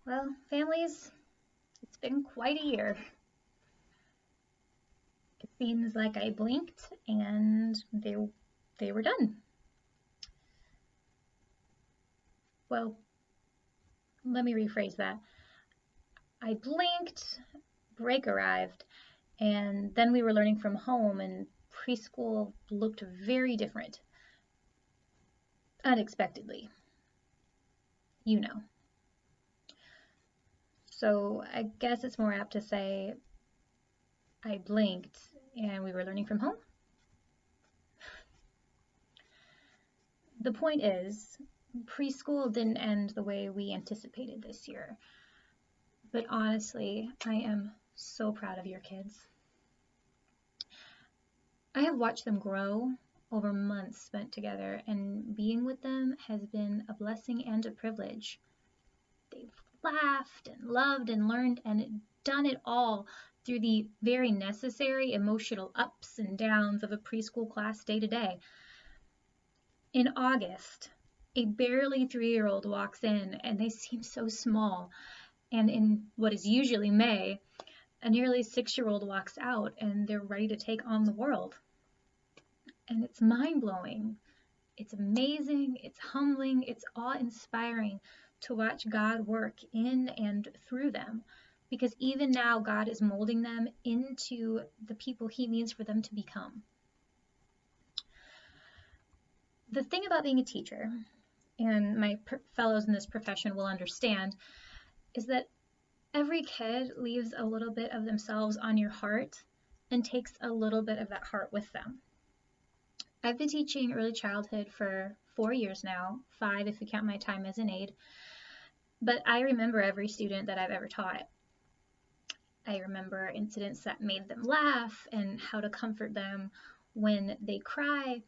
Well, families, it's been quite a year. It seems like I blinked and they were done. Well, let me rephrase that. I blinked, break arrived, and then we were learning from home and preschool looked very different. Unexpectedly, you know. So I guess it's more apt to say I blinked and we were learning from home. The point is, preschool didn't end the way we anticipated this year. But honestly, I am so proud of your kids. I have watched them grow over months spent together, and being with them has been a blessing and a privilege. They've laughed and loved and learned and done it all through the very necessary emotional ups and downs of a preschool class day to day. In August, a barely 3-year-old walks in and they seem so small. And in what is usually May, a nearly 6-year-old walks out and they're ready to take on the world. And it's mind-blowing. It's amazing, it's humbling, it's awe-inspiring to watch God work in and through them. Because even now, God is molding them into the people He means for them to become. The thing about being a teacher, and my fellows in this profession will understand, is that every kid leaves a little bit of themselves on your heart and takes a little bit of that heart with them. I've been teaching early childhood for 4 years now, 5 if you count my time as an aide, but I remember every student that I've ever taught. I remember incidents that made them laugh and how to comfort them when they cry,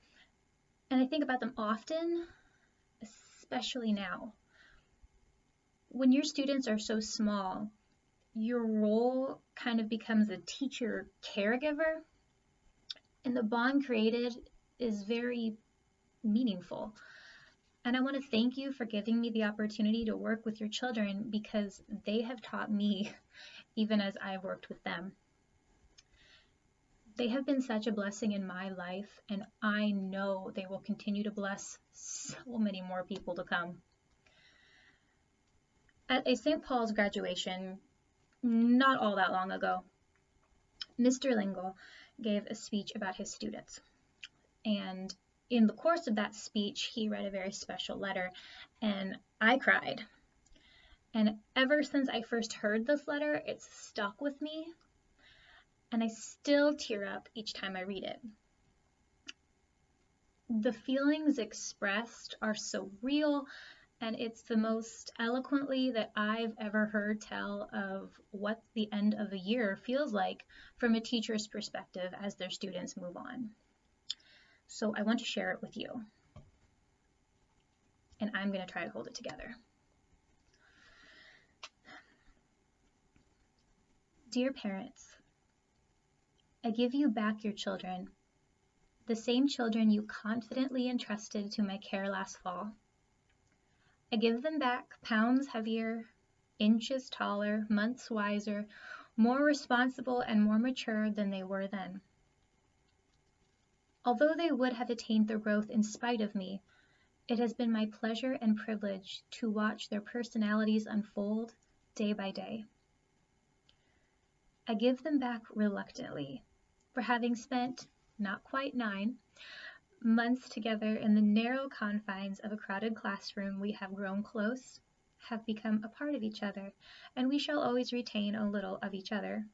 and I think about them often, especially now. When your students are so small, your role kind of becomes a teacher caregiver, and the bond created is very meaningful. And I want to thank you for giving me the opportunity to work with your children because they have taught me even as I've worked with them. They have been such a blessing in my life, and I know they will continue to bless so many more people to come. At a St. Paul's graduation, not all that long ago, Mr. Lingle gave a speech about his students. And in the course of that speech, he read a very special letter, and I cried. And ever since I first heard this letter, it's stuck with me, and I still tear up each time I read it. The feelings expressed are so real, and it's the most eloquently that I've ever heard tell of what the end of a year feels like from a teacher's perspective as their students move on. So I want to share it with you, and I'm going to try to hold it together. Dear parents, I give you back your children, the same children you confidently entrusted to my care last fall. I give them back pounds heavier, inches taller, months wiser, more responsible and more mature than they were then. Although they would have attained their growth in spite of me, it has been my pleasure and privilege to watch their personalities unfold day by day. I give them back reluctantly, for having spent, not quite 9, months together in the narrow confines of a crowded classroom, we have grown close, have become a part of each other, and we shall always retain a little of each other.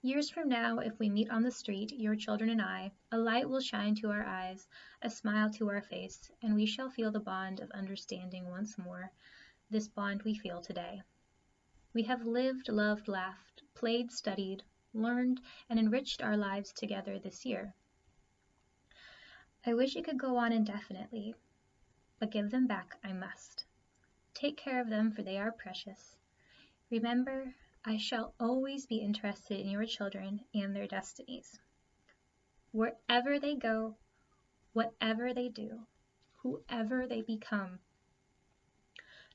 Years from now, if we meet on the street, your children and I, a light will shine to our eyes, a smile to our face, and we shall feel the bond of understanding once more, this bond we feel today. We have lived, loved, laughed, played, studied, learned, and enriched our lives together this year. I wish it could go on indefinitely, but give them back I must. Take care of them, for they are precious. Remember, I shall always be interested in your children and their destinies. Wherever they go, whatever they do, whoever they become,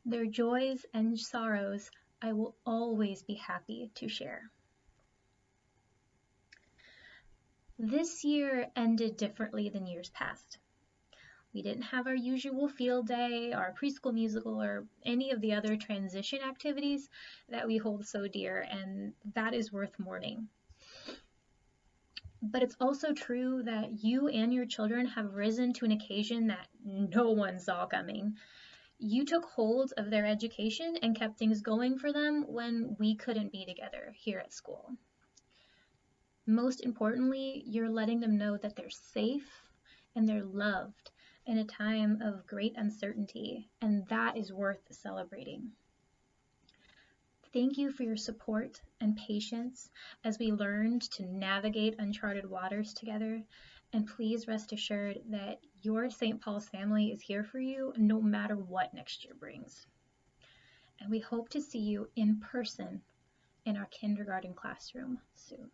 Their joys and sorrows I will always be happy to share. This year ended differently than years past. We didn't have our usual field day, our preschool musical, or any of the other transition activities that we hold so dear, and that is worth mourning. But it's also true that you and your children have risen to an occasion that no one saw coming. You took hold of their education and kept things going for them when we couldn't be together here at school. Most importantly, you're letting them know that they're safe and they're loved in a time of great uncertainty, and that is worth celebrating. Thank you for your support and patience as we learned to navigate uncharted waters together, and please rest assured that your St. Paul's family is here for you no matter what next year brings. And we hope to see you in person in our kindergarten classroom soon.